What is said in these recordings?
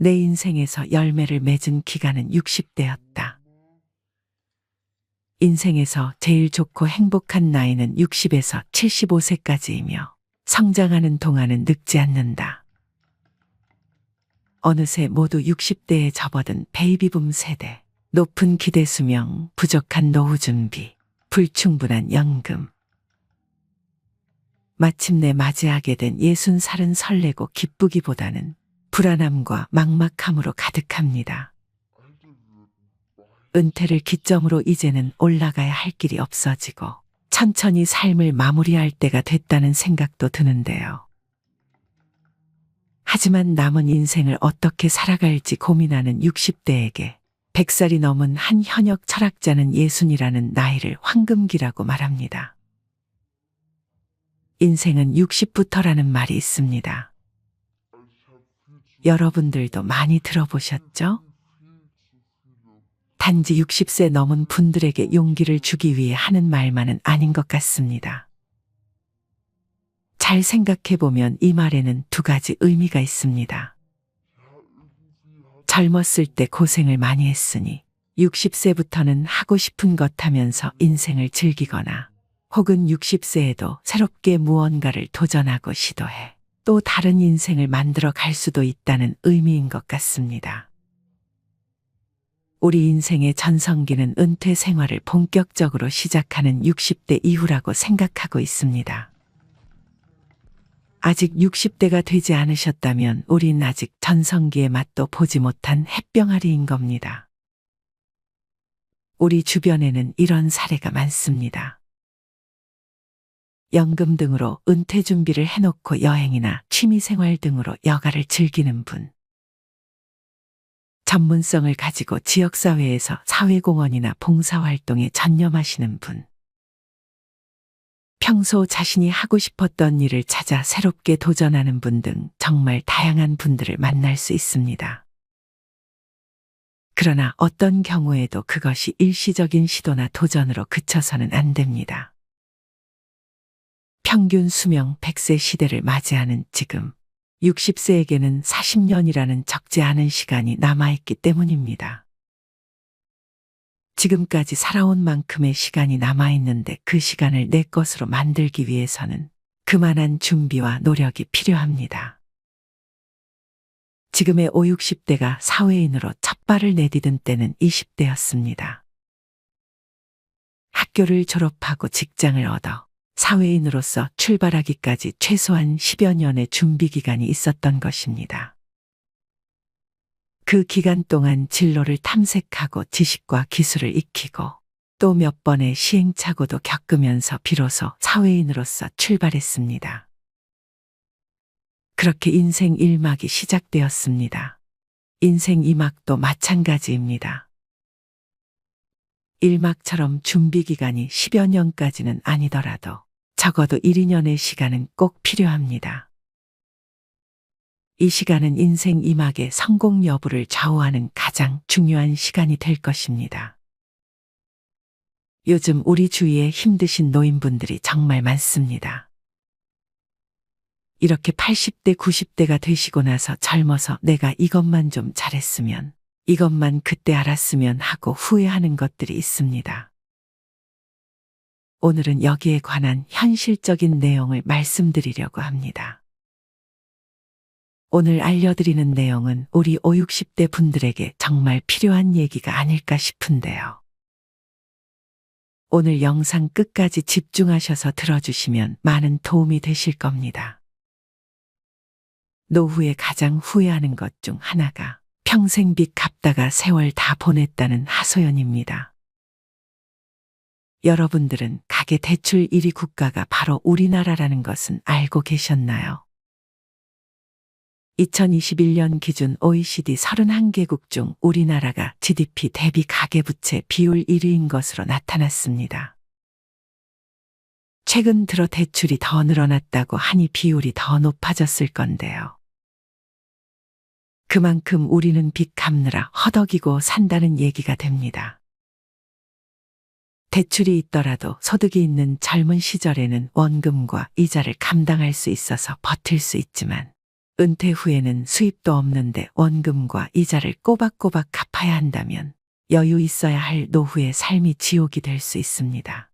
내 인생에서 열매를 맺은 기간은 60대였다. 인생에서 제일 좋고 행복한 나이는 60에서 75세까지이며 성장하는 동안은 늙지 않는다. 어느새 모두 60대에 접어든 베이비붐 세대. 높은 기대 수명, 부족한 노후 준비, 불충분한 연금. 마침내 맞이하게 된 60살은 설레고 기쁘기보다는 불안함과 막막함으로 가득합니다. 은퇴를 기점으로 이제는 올라가야 할 길이 없어지고 천천히 삶을 마무리할 때가 됐다는 생각도 드는데요. 하지만 남은 인생을 어떻게 살아갈지 고민하는 60대에게 100살이 넘은 한 현역 철학자는 60이라는 나이를 황금기라고 말합니다. 인생은 60부터라는 말이 있습니다. 여러분들도 많이 들어보셨죠? 단지 60세 넘은 분들에게 용기를 주기 위해 하는 말만은 아닌 것 같습니다. 잘 생각해보면 이 말에는 두 가지 의미가 있습니다. 젊었을 때 고생을 많이 했으니 60세부터는 하고 싶은 것 하면서 인생을 즐기거나 혹은 60세에도 새롭게 무언가를 도전하고 시도해 또 다른 인생을 만들어 갈 수도 있다는 의미인 것 같습니다. 우리 인생의 전성기는 은퇴 생활을 본격적으로 시작하는 60대 이후라고 생각하고 있습니다. 아직 60대가 되지 않으셨다면 우린 아직 전성기의 맛도 보지 못한 햇병아리인 겁니다. 우리 주변에는 이런 사례가 많습니다. 연금 등으로 은퇴 준비를 해놓고 여행이나 취미생활 등으로 여가를 즐기는 분. 전문성을 가지고 지역사회에서 사회공헌이나 봉사활동에 전념하시는 분. 평소 자신이 하고 싶었던 일을 찾아 새롭게 도전하는 분 등 정말 다양한 분들을 만날 수 있습니다. 그러나 어떤 경우에도 그것이 일시적인 시도나 도전으로 그쳐서는 안 됩니다. 평균 수명 100세 시대를 맞이하는 지금 60세에게는 40년이라는 적지 않은 시간이 남아있기 때문입니다. 지금까지 살아온 만큼의 시간이 남아있는데 그 시간을 내 것으로 만들기 위해서는 그만한 준비와 노력이 필요합니다. 지금의 5, 60대가 사회인으로 첫 발을 내디딘 때는 20대였습니다. 학교를 졸업하고 직장을 얻어 사회인으로서 출발하기까지 최소한 10여 년의 준비 기간이 있었던 것입니다. 그 기간 동안 진로를 탐색하고 지식과 기술을 익히고 또 몇 번의 시행착오도 겪으면서 비로소 사회인으로서 출발했습니다. 그렇게 인생 1막이 시작되었습니다. 인생 2막도 마찬가지입니다. 1막처럼 준비 기간이 10여 년까지는 아니더라도 적어도 1, 2년의 시간은 꼭 필요합니다. 이 시간은 인생 2막의 성공 여부를 좌우하는 가장 중요한 시간이 될 것입니다. 요즘 우리 주위에 힘드신 노인분들이 정말 많습니다. 이렇게 80대, 90대가 되시고 나서 젊어서 내가 이것만 좀 잘했으면, 이것만 그때 알았으면 하고 후회하는 것들이 있습니다. 오늘은 여기에 관한 현실적인 내용을 말씀드리려고 합니다. 오늘 알려드리는 내용은 우리 5, 60대 분들에게 정말 필요한 얘기가 아닐까 싶은데요. 오늘 영상 끝까지 집중하셔서 들어주시면 많은 도움이 되실 겁니다. 노후에 가장 후회하는 것 중 하나가 평생 빚 갚다가 세월 다 보냈다는 하소연입니다. 여러분들은 가계대출 1위 국가가 바로 우리나라라는 것은 알고 계셨나요? 2021년 기준 OECD 31개국 중 우리나라가 GDP 대비 가계부채 비율 1위인 것으로 나타났습니다. 최근 들어 대출이 더 늘어났다고 하니 비율이 더 높아졌을 건데요. 그만큼 우리는 빚 갚느라 허덕이고 산다는 얘기가 됩니다. 대출이 있더라도 소득이 있는 젊은 시절에는 원금과 이자를 감당할 수 있어서 버틸 수 있지만 은퇴 후에는 수입도 없는데 원금과 이자를 꼬박꼬박 갚아야 한다면 여유 있어야 할 노후의 삶이 지옥이 될 수 있습니다.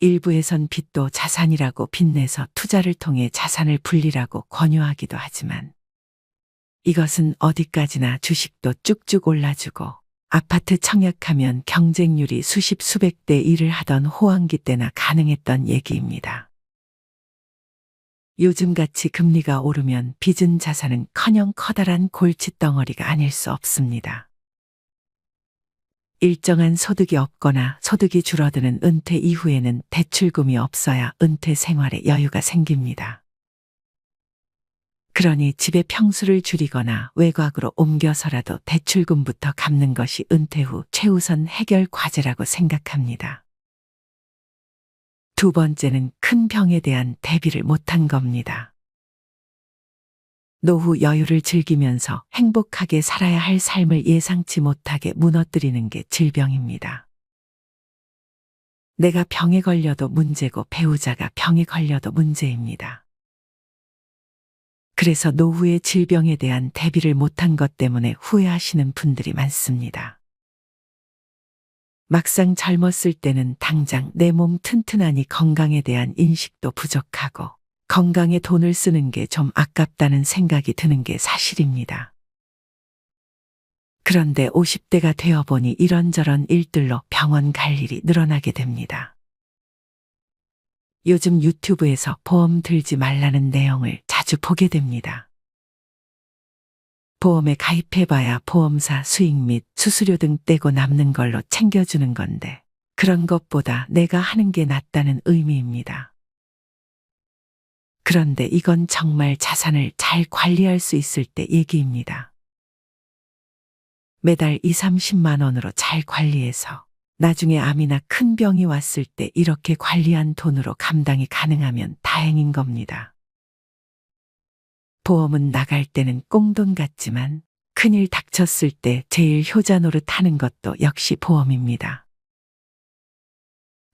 일부에선 빚도 자산이라고 빚내서 투자를 통해 자산을 불리라고 권유하기도 하지만 이것은 어디까지나 주식도 쭉쭉 올라주고 아파트 청약하면 경쟁률이 수십 수백 대 1을 하던 호황기 때나 가능했던 얘기입니다. 요즘같이 금리가 오르면 빚은 자산은커녕 커다란 골칫덩어리가 아닐 수 없습니다. 일정한 소득이 없거나 소득이 줄어드는 은퇴 이후에는 대출금이 없어야 은퇴 생활에 여유가 생깁니다. 그러니 집의 평수를 줄이거나 외곽으로 옮겨서라도 대출금부터 갚는 것이 은퇴 후 최우선 해결 과제라고 생각합니다. 두 번째는 큰 병에 대한 대비를 못한 겁니다. 노후 여유를 즐기면서 행복하게 살아야 할 삶을 예상치 못하게 무너뜨리는 게 질병입니다. 내가 병에 걸려도 문제고 배우자가 병에 걸려도 문제입니다. 그래서 노후의 질병에 대한 대비를 못한 것 때문에 후회하시는 분들이 많습니다. 막상 젊었을 때는 당장 내 몸 튼튼하니 건강에 대한 인식도 부족하고 건강에 돈을 쓰는 게 좀 아깝다는 생각이 드는 게 사실입니다. 그런데 50대가 되어보니 이런저런 일들로 병원 갈 일이 늘어나게 됩니다. 요즘 유튜브에서 보험 들지 말라는 내용을 자주 보게 됩니다. 보험에 가입해봐야 보험사 수익 및 수수료 등 떼고 남는 걸로 챙겨주는 건데 그런 것보다 내가 하는 게 낫다는 의미입니다. 그런데 이건 정말 자산을 잘 관리할 수 있을 때 얘기입니다. 매달 2, 30만 원으로 잘 관리해서 나중에 암이나 큰 병이 왔을 때 이렇게 관리한 돈으로 감당이 가능하면 다행인 겁니다. 보험은 나갈 때는 꽁돈 같지만 큰일 닥쳤을 때 제일 효자 노릇하는 것도 역시 보험입니다.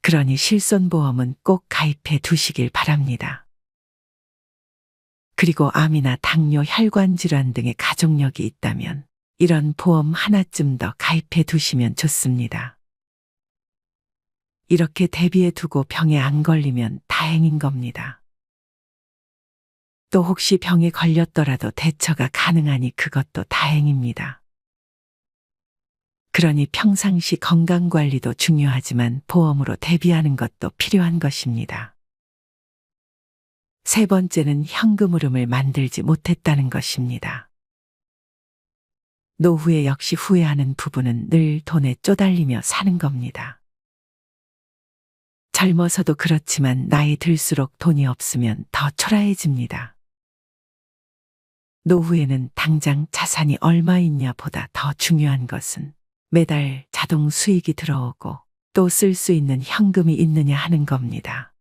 그러니 실손보험은 꼭 가입해 두시길 바랍니다. 그리고 암이나 당뇨, 혈관 질환 등의 가족력이 있다면 이런 보험 하나쯤 더 가입해 두시면 좋습니다. 이렇게 대비해 두고 병에 안 걸리면 다행인 겁니다. 또 혹시 병에 걸렸더라도 대처가 가능하니 그것도 다행입니다. 그러니 평상시 건강관리도 중요하지만 보험으로 대비하는 것도 필요한 것입니다. 세 번째는 현금 흐름을 만들지 못했다는 것입니다. 노후에 역시 후회하는 부부는 늘 돈에 쪼달리며 사는 겁니다. 젊어서도 그렇지만 나이 들수록 돈이 없으면 더 초라해집니다. 노후에는 당장 자산이 얼마 있냐 보다 더 중요한 것은 매달 자동 수익이 들어오고 또 쓸 수 있는 현금이 있느냐 하는 겁니다.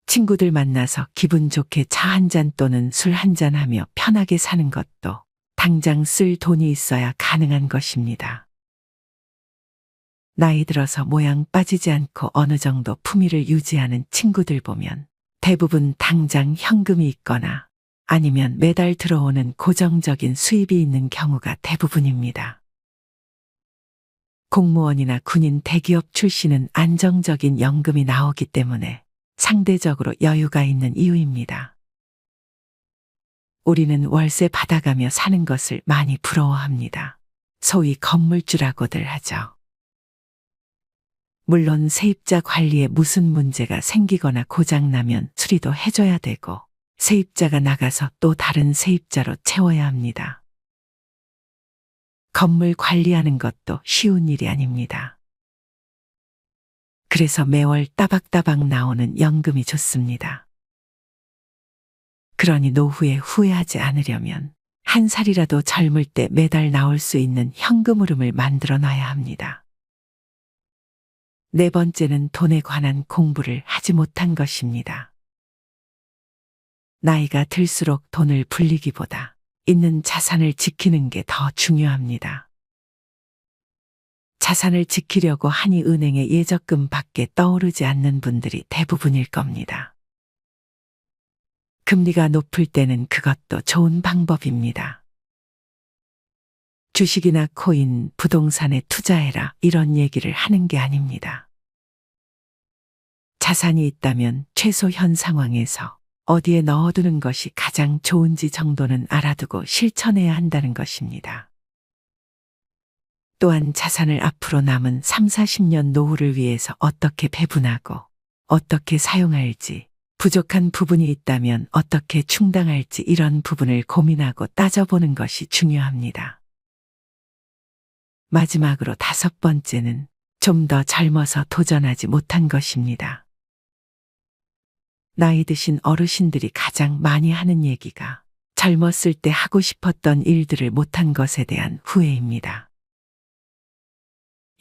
친구들 만나서 기분 좋게 차 한 잔 또는 술 한 잔 하며 편하게 사는 것도 당장 쓸 돈이 있어야 가능한 것입니다. 나이 들어서 모양 빠지지 않고 어느 정도 품위를 유지하는 친구들 보면 대부분 당장 현금이 있거나 아니면 매달 들어오는 고정적인 수입이 있는 경우가 대부분입니다. 공무원이나 군인, 대기업 출신은 안정적인 연금이 나오기 때문에 상대적으로 여유가 있는 이유입니다. 우리는 월세 받아가며 사는 것을 많이 부러워합니다. 소위 건물주라고들 하죠. 물론 세입자 관리에 무슨 문제가 생기거나 고장나면 수리도 해줘야 되고 세입자가 나가서 또 다른 세입자로 채워야 합니다. 건물 관리하는 것도 쉬운 일이 아닙니다. 그래서 매월 따박따박 나오는 연금이 좋습니다. 그러니 노후에 후회하지 않으려면 한 살이라도 젊을 때 매달 나올 수 있는 현금 흐름을 만들어 놔야 합니다. 네 번째는 돈에 관한 공부를 하지 못한 것입니다. 나이가 들수록 돈을 불리기보다 있는 자산을 지키는 게 더 중요합니다. 자산을 지키려고 하니 은행의 예적금 밖에 떠오르지 않는 분들이 대부분일 겁니다. 금리가 높을 때는 그것도 좋은 방법입니다. 주식이나 코인, 부동산에 투자해라 이런 얘기를 하는 게 아닙니다. 자산이 있다면 최소 현 상황에서 어디에 넣어두는 것이 가장 좋은지 정도는 알아두고 실천해야 한다는 것입니다. 또한 자산을 앞으로 남은 3, 40년 노후를 위해서 어떻게 배분하고 어떻게 사용할지, 부족한 부분이 있다면 어떻게 충당할지 이런 부분을 고민하고 따져보는 것이 중요합니다. 마지막으로 5번째는 좀 더 젊어서 도전하지 못한 것입니다. 나이 드신 어르신들이 가장 많이 하는 얘기가 젊었을 때 하고 싶었던 일들을 못한 것에 대한 후회입니다.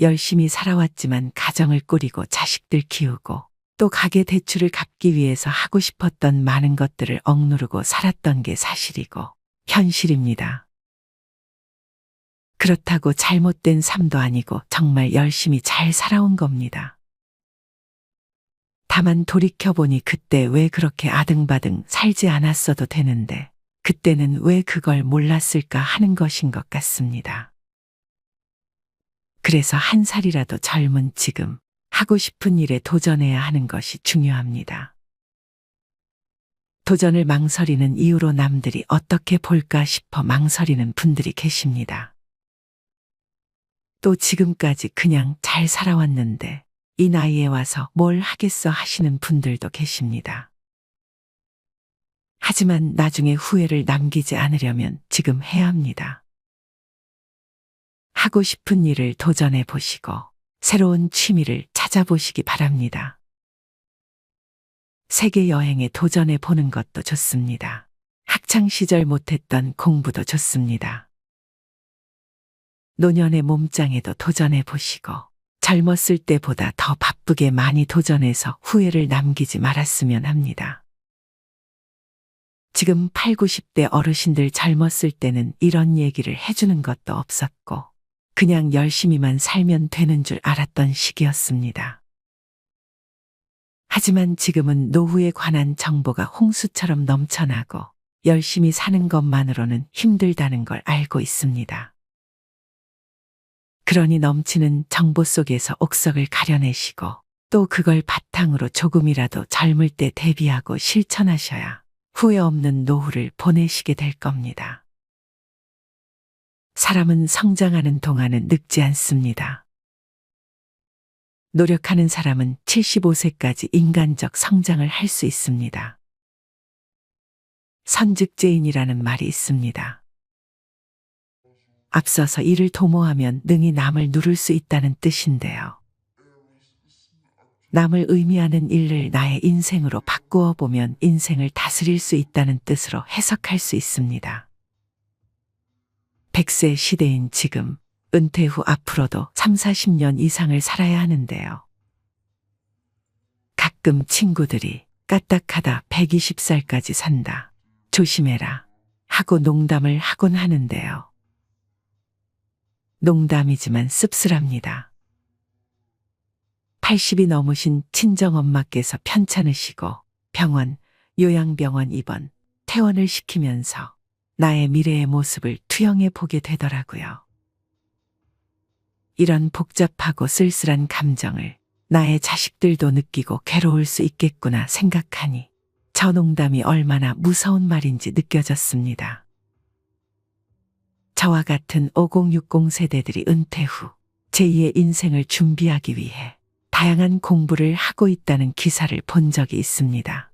열심히 살아왔지만 가정을 꾸리고 자식들 키우고 또 가계 대출을 갚기 위해서 하고 싶었던 많은 것들을 억누르고 살았던 게 사실이고 현실입니다. 그렇다고 잘못된 삶도 아니고 정말 열심히 잘 살아온 겁니다. 다만 돌이켜보니 그때 왜 그렇게 아등바등 살지 않았어도 되는데 그때는 왜 그걸 몰랐을까 하는 것인 것 같습니다. 그래서 한 살이라도 젊은 지금 하고 싶은 일에 도전해야 하는 것이 중요합니다. 도전을 망설이는 이유로 남들이 어떻게 볼까 싶어 망설이는 분들이 계십니다. 또 지금까지 그냥 잘 살아왔는데 이 나이에 와서 뭘 하겠어 하시는 분들도 계십니다. 하지만 나중에 후회를 남기지 않으려면 지금 해야 합니다. 하고 싶은 일을 도전해 보시고 새로운 취미를 찾아보시기 바랍니다. 세계 여행에 도전해 보는 것도 좋습니다. 학창 시절 못했던 공부도 좋습니다. 노년의 몸짱에도 도전해 보시고 젊었을 때보다 더 바쁘게 많이 도전해서 후회를 남기지 말았으면 합니다. 지금 8, 90대 어르신들 젊었을 때는 이런 얘기를 해주는 것도 없었고 그냥 열심히만 살면 되는 줄 알았던 시기였습니다. 하지만 지금은 노후에 관한 정보가 홍수처럼 넘쳐나고 열심히 사는 것만으로는 힘들다는 걸 알고 있습니다. 그러니 넘치는 정보 속에서 옥석을 가려내시고 또 그걸 바탕으로 조금이라도 젊을 때 대비하고 실천하셔야 후회 없는 노후를 보내시게 될 겁니다. 사람은 성장하는 동안은 늙지 않습니다. 노력하는 사람은 75세까지 인간적 성장을 할 수 있습니다. 선즉죄인이라는 말이 있습니다. 앞서서 이를 도모하면 능히 남을 누를 수 있다는 뜻인데요. 남을 의미하는 일을 나의 인생으로 바꾸어 보면 인생을 다스릴 수 있다는 뜻으로 해석할 수 있습니다. 100세 시대인 지금, 은퇴 후 앞으로도 3, 40년 이상을 살아야 하는데요. 가끔 친구들이 까딱하다 120살까지 산다. 조심해라. 하고 농담을 하곤 하는데요. 농담이지만 씁쓸합니다. 80이 넘으신 친정엄마께서 편찮으시고 병원, 요양병원 입원, 퇴원을 시키면서 나의 미래의 모습을 투영해 보게 되더라고요. 이런 복잡하고 쓸쓸한 감정을 나의 자식들도 느끼고 괴로울 수 있겠구나 생각하니 저 농담이 얼마나 무서운 말인지 느껴졌습니다. 저와 같은 5060 세대들이 은퇴 후 제2의 인생을 준비하기 위해 다양한 공부를 하고 있다는 기사를 본 적이 있습니다.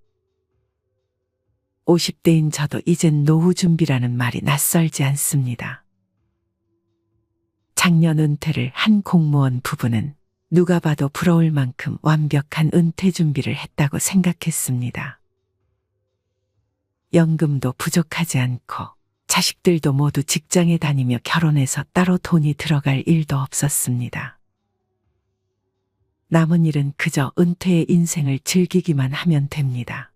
50대인 저도 이젠 노후 준비라는 말이 낯설지 않습니다. 작년 은퇴를 한 공무원 부부는 누가 봐도 부러울 만큼 완벽한 은퇴 준비를 했다고 생각했습니다. 연금도 부족하지 않고 자식들도 모두 직장에 다니며 결혼해서 따로 돈이 들어갈 일도 없었습니다. 남은 일은 그저 은퇴의 인생을 즐기기만 하면 됩니다.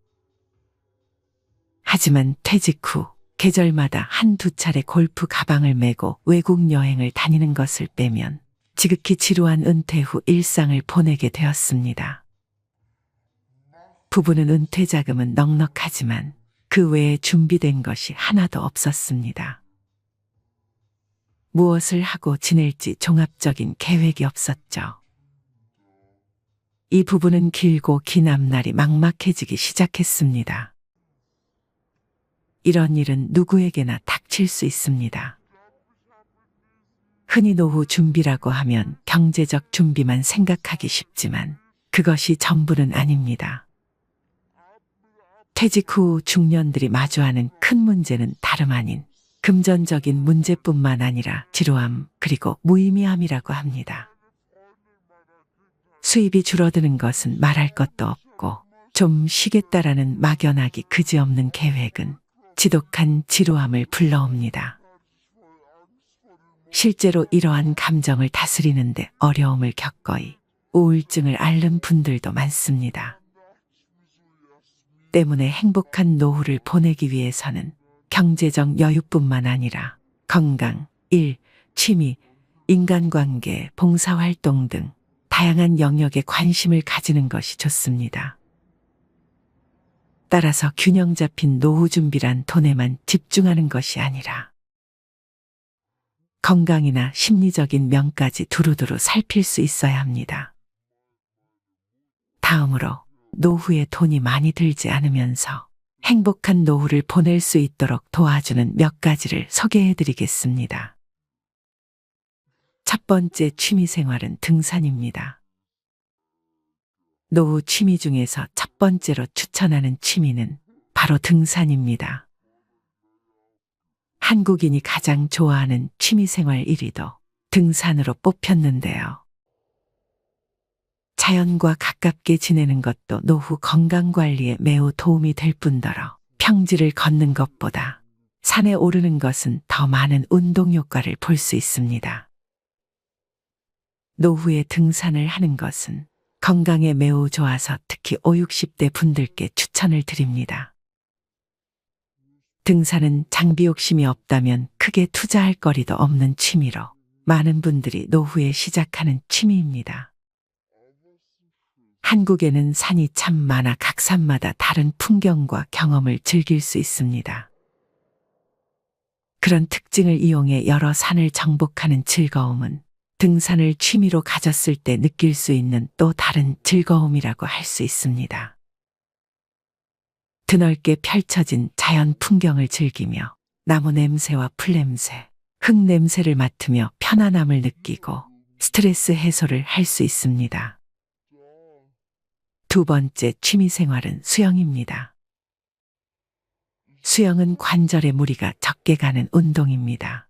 하지만 퇴직 후 계절마다 한두 차례 골프 가방을 메고 외국 여행을 다니는 것을 빼면 지극히 지루한 은퇴 후 일상을 보내게 되었습니다. 부부는 은퇴 자금은 넉넉하지만 그 그 외에 준비된 것이 하나도 없었습니다. 무엇을 하고 지낼지 종합적인 계획이 없었죠. 이 부부는 길고 긴 앞날이 막막해지기 시작했습니다. 이런 일은 누구에게나 닥칠 수 있습니다. 흔히 노후 준비라고 하면 경제적 준비만 생각하기 쉽지만 그것이 전부는 아닙니다. 퇴직 후 중년들이 마주하는 큰 문제는 다름 아닌 금전적인 문제뿐만 아니라 지루함 그리고 무의미함이라고 합니다. 수입이 줄어드는 것은 말할 것도 없고 좀 쉬겠다라는 막연하기 그지없는 계획은 지독한 지루함을 불러옵니다. 실제로 이러한 감정을 다스리는데 어려움을 겪거이 우울증을 앓는 분들도 많습니다. 때문에 행복한 노후를 보내기 위해서는 경제적 여유뿐만 아니라 건강, 일, 취미, 인간관계, 봉사활동 등 다양한 영역에 관심을 가지는 것이 좋습니다. 따라서 균형 잡힌 노후 준비란 돈에만 집중하는 것이 아니라 건강이나 심리적인 면까지 두루두루 살필 수 있어야 합니다. 다음으로 노후에 돈이 많이 들지 않으면서 행복한 노후를 보낼 수 있도록 도와주는 몇 가지를 소개해 드리겠습니다. 첫 번째 취미생활은 등산입니다. 노후 취미 중에서 첫 번째로 추천하는 취미는 바로 등산입니다. 한국인이 가장 좋아하는 취미생활 1위도 등산으로 뽑혔는데요. 자연과 가깝게 지내는 것도 노후 건강관리에 매우 도움이 될 뿐더러 평지를 걷는 것보다 산에 오르는 것은 더 많은 운동 효과를 볼 수 있습니다. 노후에 등산을 하는 것은 건강에 매우 좋아서 특히 50, 60대 분들께 추천을 드립니다. 등산은 장비 욕심이 없다면 크게 투자할 거리도 없는 취미로 많은 분들이 노후에 시작하는 취미입니다. 한국에는 산이 참 많아 각 산마다 다른 풍경과 경험을 즐길 수 있습니다. 그런 특징을 이용해 여러 산을 정복하는 즐거움은 등산을 취미로 가졌을 때 느낄 수 있는 또 다른 즐거움이라고 할 수 있습니다. 드넓게 펼쳐진 자연 풍경을 즐기며 나무 냄새와 풀 냄새, 흙 냄새를 맡으며 편안함을 느끼고 스트레스 해소를 할 수 있습니다. 두 번째 취미생활은 수영입니다. 수영은 관절에 무리가 적게 가는 운동입니다.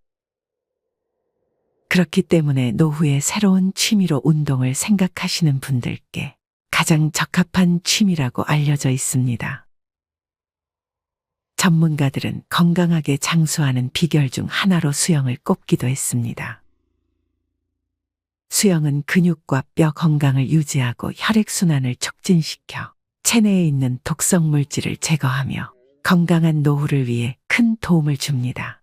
그렇기 때문에 노후에 새로운 취미로 운동을 생각하시는 분들께 가장 적합한 취미라고 알려져 있습니다. 전문가들은 건강하게 장수하는 비결 중 하나로 수영을 꼽기도 했습니다. 수영은 근육과 뼈 건강을 유지하고 혈액순환을 촉진시켜 체내에 있는 독성 물질을 제거하며 건강한 노후를 위해 큰 도움을 줍니다.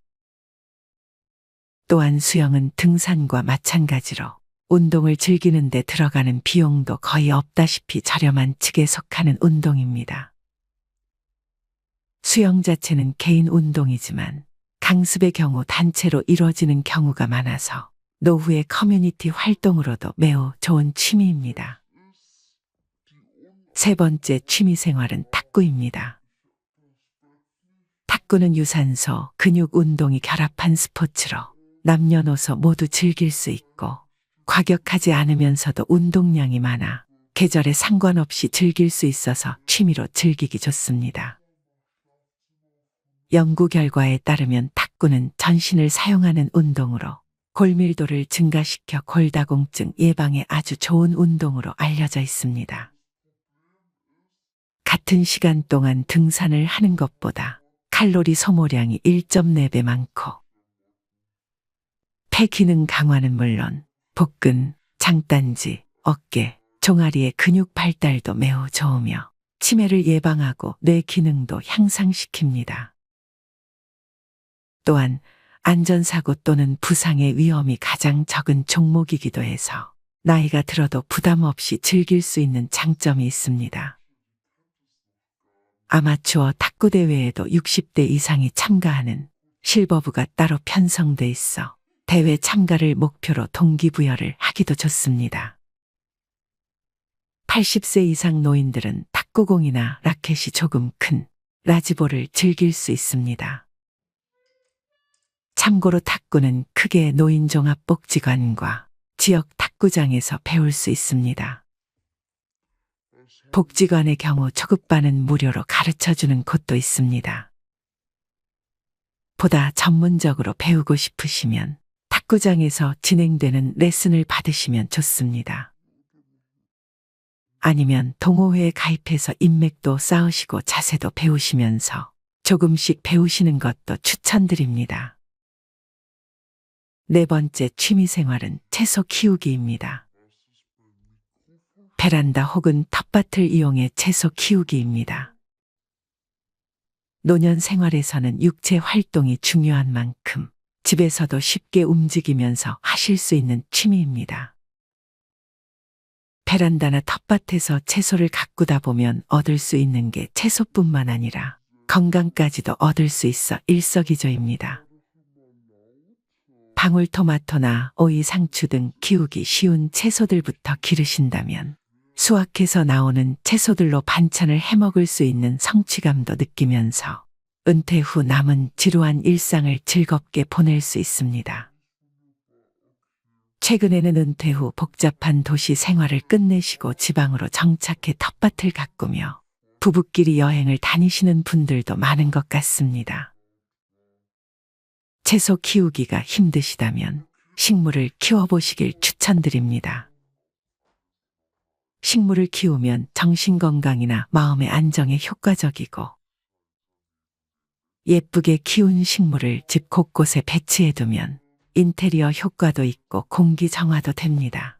또한 수영은 등산과 마찬가지로 운동을 즐기는 데 들어가는 비용도 거의 없다시피 저렴한 측에 속하는 운동입니다. 수영 자체는 개인 운동이지만 강습의 경우 단체로 이루어지는 경우가 많아서 노후의 커뮤니티 활동으로도 매우 좋은 취미입니다. 세 번째 취미 생활은 탁구입니다. 탁구는 유산소, 근육 운동이 결합한 스포츠로 남녀노소 모두 즐길 수 있고 과격하지 않으면서도 운동량이 많아 계절에 상관없이 즐길 수 있어서 취미로 즐기기 좋습니다. 연구 결과에 따르면 탁구는 전신을 사용하는 운동으로 골밀도를 증가시켜 골다공증 예방에 아주 좋은 운동으로 알려져 있습니다. 같은 시간 동안 등산을 하는 것보다 칼로리 소모량이 1.4배 많고 폐 기능 강화는 물론 복근, 장단지, 어깨, 종아리의 근육 발달도 매우 좋으며 치매를 예방하고 뇌 기능도 향상시킵니다. 또한 안전사고 또는 부상의 위험이 가장 적은 종목이기도 해서 나이가 들어도 부담 없이 즐길 수 있는 장점이 있습니다. 아마추어 탁구 대회에도 60대 이상이 참가하는 실버부가 따로 편성돼 있어 대회 참가를 목표로 동기부여를 하기도 좋습니다. 80세 이상 노인들은 탁구공이나 라켓이 조금 큰 라지볼을 즐길 수 있습니다. 참고로 탁구는 크게 노인종합복지관과 지역 탁구장에서 배울 수 있습니다. 복지관의 경우 초급반은 무료로 가르쳐주는 곳도 있습니다. 보다 전문적으로 배우고 싶으시면 탁구장에서 진행되는 레슨을 받으시면 좋습니다. 아니면 동호회에 가입해서 인맥도 쌓으시고 자세도 배우시면서 조금씩 배우시는 것도 추천드립니다. 네 번째 취미생활은 채소 키우기입니다. 베란다 혹은 텃밭을 이용해 채소 키우기입니다. 노년 생활에서는 육체 활동이 중요한 만큼 집에서도 쉽게 움직이면서 하실 수 있는 취미입니다. 베란다나 텃밭에서 채소를 가꾸다 보면 얻을 수 있는 게 채소뿐만 아니라 건강까지도 얻을 수 있어 일석이조입니다. 방울토마토나 오이, 상추 등 키우기 쉬운 채소들부터 기르신다면 수확해서 나오는 채소들로 반찬을 해먹을 수 있는 성취감도 느끼면서 은퇴 후 남은 지루한 일상을 즐겁게 보낼 수 있습니다. 최근에는 은퇴 후 복잡한 도시 생활을 끝내시고 지방으로 정착해 텃밭을 가꾸며 부부끼리 여행을 다니시는 분들도 많은 것 같습니다. 채소 키우기가 힘드시다면 식물을 키워보시길 추천드립니다. 식물을 키우면 정신건강이나 마음의 안정에 효과적이고 예쁘게 키운 식물을 집 곳곳에 배치해두면 인테리어 효과도 있고 공기 정화도 됩니다.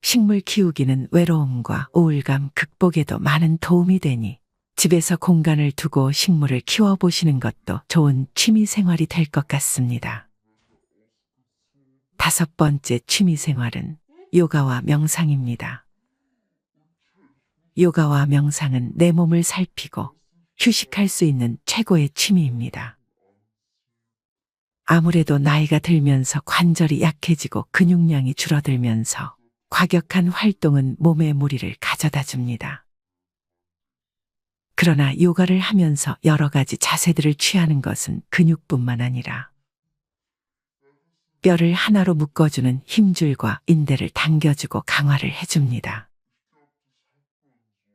식물 키우기는 외로움과 우울감 극복에도 많은 도움이 되니 집에서 공간을 두고 식물을 키워보시는 것도 좋은 취미 생활이 될 것 같습니다. 다섯 번째 취미 생활은 요가와 명상입니다. 요가와 명상은 내 몸을 살피고 휴식할 수 있는 최고의 취미입니다. 아무래도 나이가 들면서 관절이 약해지고 근육량이 줄어들면서 과격한 활동은 몸에 무리를 가져다 줍니다. 그러나 요가를 하면서 여러 가지 자세들을 취하는 것은 근육뿐만 아니라 뼈를 하나로 묶어주는 힘줄과 인대를 당겨주고 강화를 해줍니다.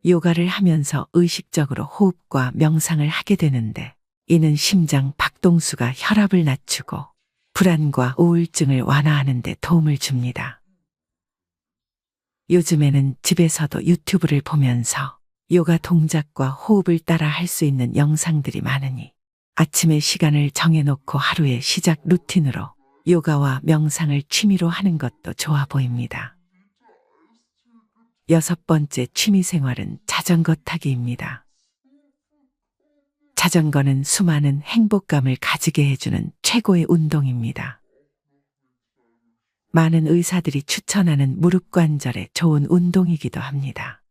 요가를 하면서 의식적으로 호흡과 명상을 하게 되는데 이는 심장 박동수가 혈압을 낮추고 불안과 우울증을 완화하는 데 도움을 줍니다. 요즘에는 집에서도 유튜브를 보면서 요가 동작과 호흡을 따라 할 수 있는 영상들이 많으니 아침에 시간을 정해놓고 하루의 시작 루틴으로 요가와 명상을 취미로 하는 것도 좋아 보입니다. 여섯 번째 취미 생활은 자전거 타기입니다. 자전거는 수많은 행복감을 가지게 해주는 최고의 운동입니다. 많은 의사들이 추천하는 무릎 관절에 좋은 운동이기도 합니다.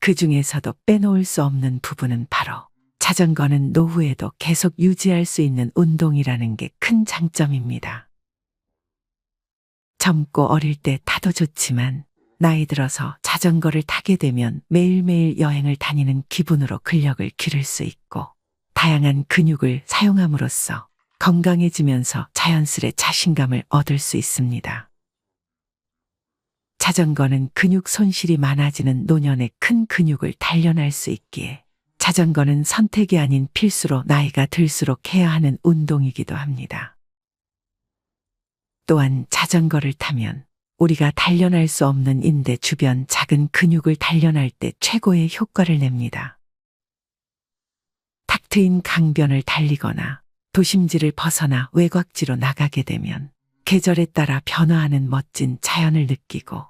그 중에서도 빼놓을 수 없는 부분은 바로 자전거는 노후에도 계속 유지할 수 있는 운동이라는 게 큰 장점입니다. 젊고 어릴 때 타도 좋지만 나이 들어서 자전거를 타게 되면 매일매일 여행을 다니는 기분으로 근력을 기를 수 있고 다양한 근육을 사용함으로써 건강해지면서 자연스레 자신감을 얻을 수 있습니다. 자전거는 근육 손실이 많아지는 노년에 큰 근육을 단련할 수 있기에 자전거는 선택이 아닌 필수로 나이가 들수록 해야 하는 운동이기도 합니다. 또한 자전거를 타면 우리가 단련할 수 없는 인대 주변 작은 근육을 단련할 때 최고의 효과를 냅니다. 탁 트인 강변을 달리거나 도심지를 벗어나 외곽지로 나가게 되면 계절에 따라 변화하는 멋진 자연을 느끼고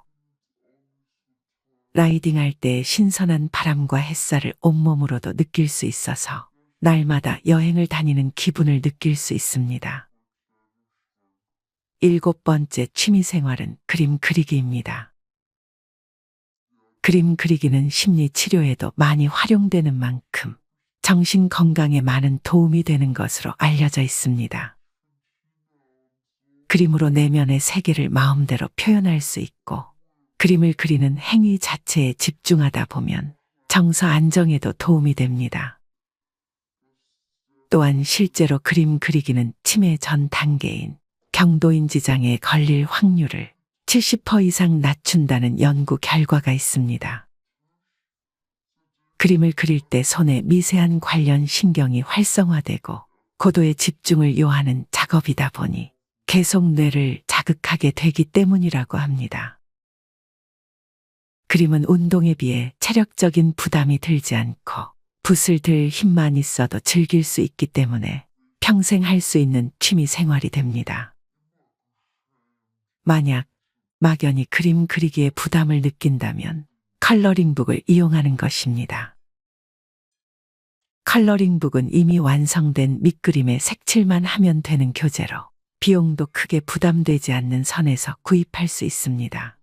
라이딩할 때 신선한 바람과 햇살을 온몸으로도 느낄 수 있어서 날마다 여행을 다니는 기분을 느낄 수 있습니다. 일곱 번째 취미 생활은 그림 그리기입니다. 그림 그리기는 심리 치료에도 많이 활용되는 만큼 정신 건강에 많은 도움이 되는 것으로 알려져 있습니다. 그림으로 내면의 세계를 마음대로 표현할 수 있고, 그림을 그리는 행위 자체에 집중하다 보면 정서 안정에도 도움이 됩니다. 또한 실제로 그림 그리기는 치매 전 단계인 경도인지 장애에 걸릴 확률을 70% 이상 낮춘다는 연구 결과가 있습니다. 그림을 그릴 때 손의 미세한 관련 신경이 활성화되고 고도의 집중을 요하는 작업이다 보니 계속 뇌를 자극하게 되기 때문이라고 합니다. 그림은 운동에 비해 체력적인 부담이 들지 않고 붓을 들 힘만 있어도 즐길 수 있기 때문에 평생 할 수 있는 취미 생활이 됩니다. 만약 막연히 그림 그리기에 부담을 느낀다면 컬러링북을 이용하는 것입니다. 컬러링북은 이미 완성된 밑그림에 색칠만 하면 되는 교재로 비용도 크게 부담되지 않는 선에서 구입할 수 있습니다.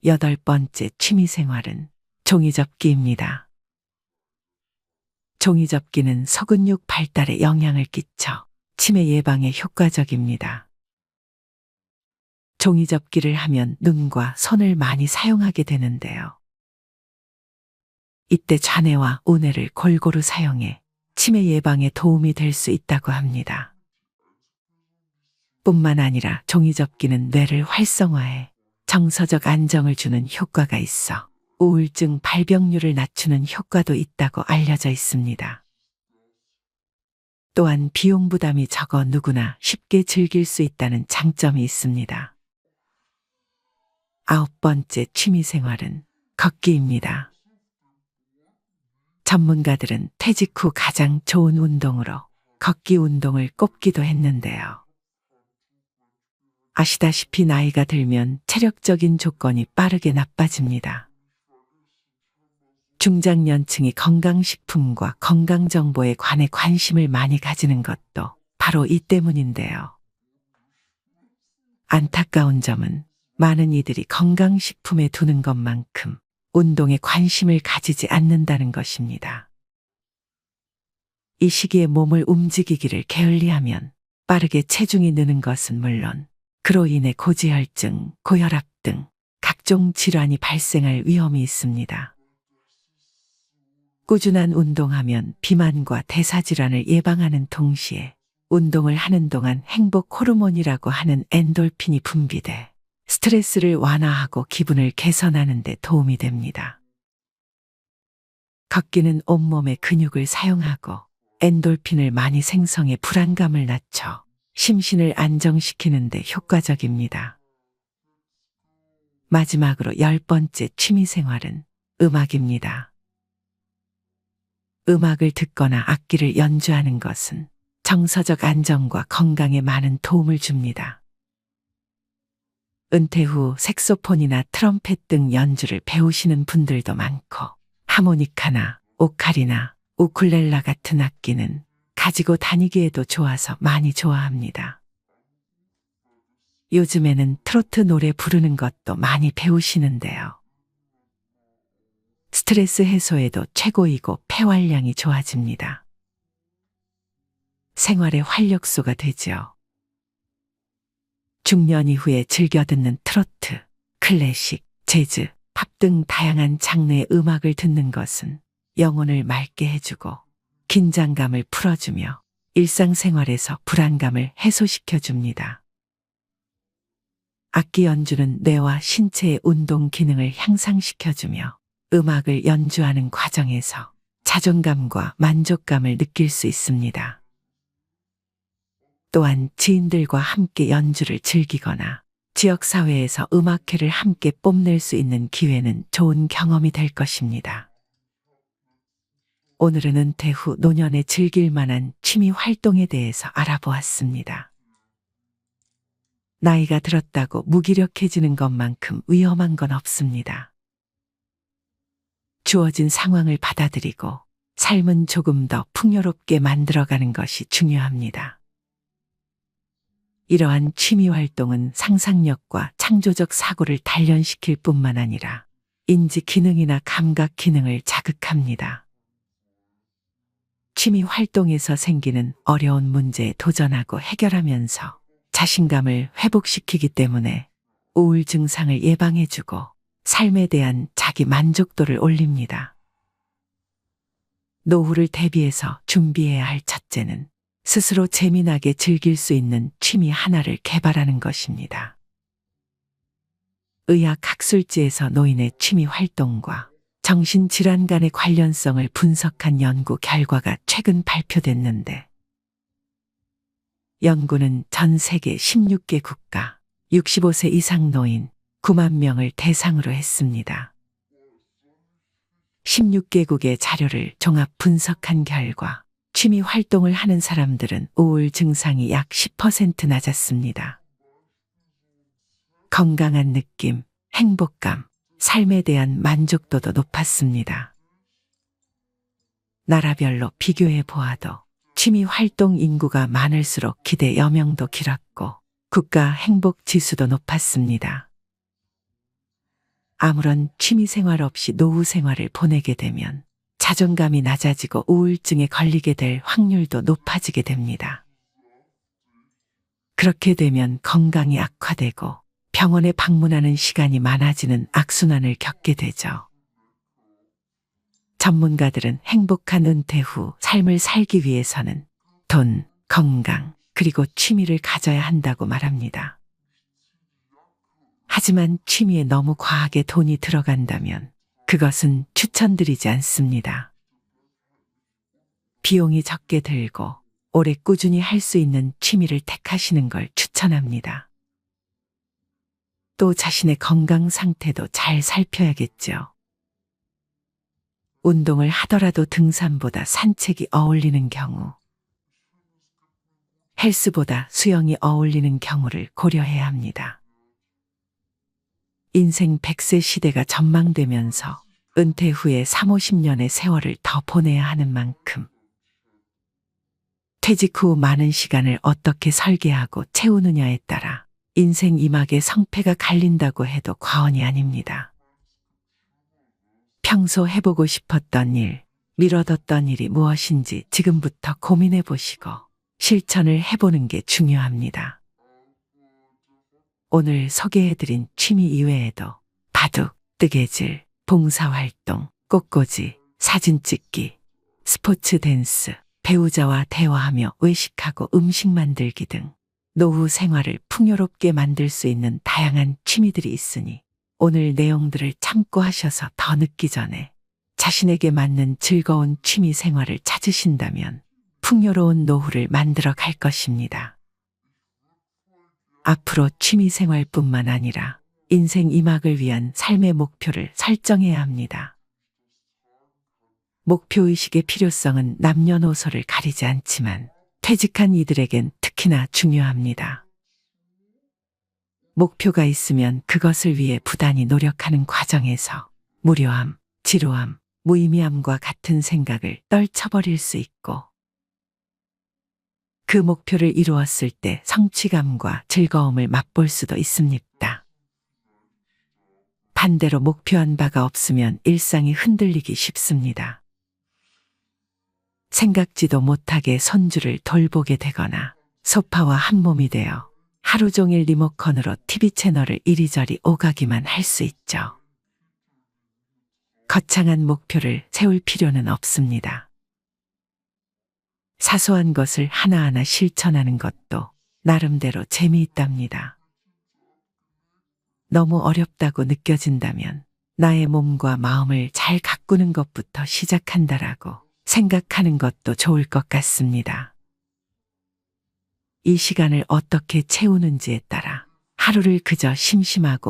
8번째 취미생활은 종이접기입니다. 종이접기는 소근육 발달에 영향을 끼쳐 치매 예방에 효과적입니다. 종이접기를 하면 눈과 손을 많이 사용하게 되는데요. 이때 좌뇌와 우뇌를 골고루 사용해 치매 예방에 도움이 될 수 있다고 합니다. 뿐만 아니라 종이접기는 뇌를 활성화해 정서적 안정을 주는 효과가 있어 우울증 발병률을 낮추는 효과도 있다고 알려져 있습니다. 또한 비용 부담이 적어 누구나 쉽게 즐길 수 있다는 장점이 있습니다. 9번째 취미생활은 걷기입니다. 전문가들은 퇴직 후 가장 좋은 운동으로 걷기 운동을 꼽기도 했는데요. 아시다시피 나이가 들면 체력적인 조건이 빠르게 나빠집니다. 중장년층이 건강식품과 건강정보에 관해 관심을 많이 가지는 것도 바로 이 때문인데요. 안타까운 점은 많은 이들이 건강식품에 두는 것만큼 운동에 관심을 가지지 않는다는 것입니다. 이 시기에 몸을 움직이기를 게을리하면 빠르게 체중이 느는 것은 물론 그로 인해 고지혈증, 고혈압 등 각종 질환이 발생할 위험이 있습니다. 꾸준한 운동하면 비만과 대사질환을 예방하는 동시에 운동을 하는 동안 행복 호르몬이라고 하는 엔돌핀이 분비돼 스트레스를 완화하고 기분을 개선하는 데 도움이 됩니다. 걷기는 온몸의 근육을 사용하고 엔돌핀을 많이 생성해 불안감을 낮춰 심신을 안정시키는 데 효과적입니다. 마지막으로 10번째 취미생활은 음악입니다. 음악을 듣거나 악기를 연주하는 것은 정서적 안정과 건강에 많은 도움을 줍니다. 은퇴 후 색소폰이나 트럼펫 등 연주를 배우시는 분들도 많고, 하모니카나 오카리나 우쿨렐라 같은 악기는 가지고 다니기에도 좋아서 많이 좋아합니다. 요즘에는 트로트 노래 부르는 것도 많이 배우시는데요. 스트레스 해소에도 최고이고 폐활량이 좋아집니다. 생활의 활력소가 되죠. 중년 이후에 즐겨 듣는 트로트, 클래식, 재즈, 팝 등 다양한 장르의 음악을 듣는 것은 영혼을 맑게 해주고 긴장감을 풀어주며 일상생활에서 불안감을 해소시켜줍니다. 악기 연주는 뇌와 신체의 운동 기능을 향상시켜주며 음악을 연주하는 과정에서 자존감과 만족감을 느낄 수 있습니다. 또한 지인들과 함께 연주를 즐기거나 지역사회에서 음악회를 함께 뽐낼 수 있는 기회는 좋은 경험이 될 것입니다. 오늘은 은퇴 후 노년에 즐길 만한 취미 활동에 대해서 알아보았습니다. 나이가 들었다고 무기력해지는 것만큼 위험한 건 없습니다. 주어진 상황을 받아들이고 삶은 조금 더 풍요롭게 만들어가는 것이 중요합니다. 이러한 취미 활동은 상상력과 창조적 사고를 단련시킬 뿐만 아니라 인지 기능이나 감각 기능을 자극합니다. 취미 활동에서 생기는 어려운 문제에 도전하고 해결하면서 자신감을 회복시키기 때문에 우울 증상을 예방해주고 삶에 대한 자기 만족도를 올립니다. 노후를 대비해서 준비해야 할 첫째는 스스로 재미나게 즐길 수 있는 취미 하나를 개발하는 것입니다. 의학 학술지에서 노인의 취미 활동과 정신질환 간의 관련성을 분석한 연구 결과가 최근 발표됐는데, 연구는 전 세계 16개 국가 65세 이상 노인 9만 명을 대상으로 했습니다. 16개국의 자료를 종합 분석한 결과 취미 활동을 하는 사람들은 우울 증상이 약 10% 낮았습니다. 건강한 느낌, 행복감, 삶에 대한 만족도도 높았습니다. 나라별로 비교해 보아도 취미 활동 인구가 많을수록 기대 여명도 길었고 국가 행복 지수도 높았습니다. 아무런 취미 생활 없이 노후 생활을 보내게 되면 자존감이 낮아지고 우울증에 걸리게 될 확률도 높아지게 됩니다. 그렇게 되면 건강이 악화되고 병원에 방문하는 시간이 많아지는 악순환을 겪게 되죠. 전문가들은 행복한 은퇴 후 삶을 살기 위해서는 돈, 건강, 그리고 취미를 가져야 한다고 말합니다. 하지만 취미에 너무 과하게 돈이 들어간다면 그것은 추천드리지 않습니다. 비용이 적게 들고 오래 꾸준히 할 수 있는 취미를 택하시는 걸 추천합니다. 또 자신의 건강 상태도 잘 살펴야겠죠. 운동을 하더라도 등산보다 산책이 어울리는 경우, 헬스보다 수영이 어울리는 경우를 고려해야 합니다. 인생 100세 시대가 전망되면서 은퇴 후에 3, 50년의 세월을 더 보내야 하는 만큼 퇴직 후 많은 시간을 어떻게 설계하고 채우느냐에 따라 인생 이막의 성패가 갈린다고 해도 과언이 아닙니다. 평소 해보고 싶었던 일, 미뤄뒀던 일이 무엇인지 지금부터 고민해 보시고 실천을 해보는 게 중요합니다. 오늘 소개해드린 취미 이외에도 바둑, 뜨개질, 봉사활동, 꽃꽂이, 사진 찍기, 스포츠 댄스, 배우자와 대화하며 외식하고 음식 만들기 등 노후 생활을 풍요롭게 만들 수 있는 다양한 취미들이 있으니 오늘 내용들을 참고하셔서 더 늦기 전에 자신에게 맞는 즐거운 취미 생활을 찾으신다면 풍요로운 노후를 만들어 갈 것입니다. 앞으로 취미 생활뿐만 아니라 인생 이막을 위한 삶의 목표를 설정해야 합니다. 목표의식의 필요성은 남녀노소를 가리지 않지만 퇴직한 이들에겐 특히나 중요합니다. 목표가 있으면 그것을 위해 부단히 노력하는 과정에서 무료함, 지루함, 무의미함과 같은 생각을 떨쳐버릴 수 있고 그 목표를 이루었을 때 성취감과 즐거움을 맛볼 수도 있습니다. 반대로 목표한 바가 없으면 일상이 흔들리기 쉽습니다. 생각지도 못하게 손주를 돌보게 되거나 소파와 한몸이 되어 하루 종일 리모컨으로 TV 채널을 이리저리 오가기만 할 수 있죠. 거창한 목표를 세울 필요는 없습니다. 사소한 것을 하나하나 실천하는 것도 나름대로 재미있답니다. 너무 어렵다고 느껴진다면 나의 몸과 마음을 잘 가꾸는 것부터 시작한다라고 생각하는 것도 좋을 것 같습니다. 이 시간을 어떻게 채우는지에 따라 하루를 그저 심심하고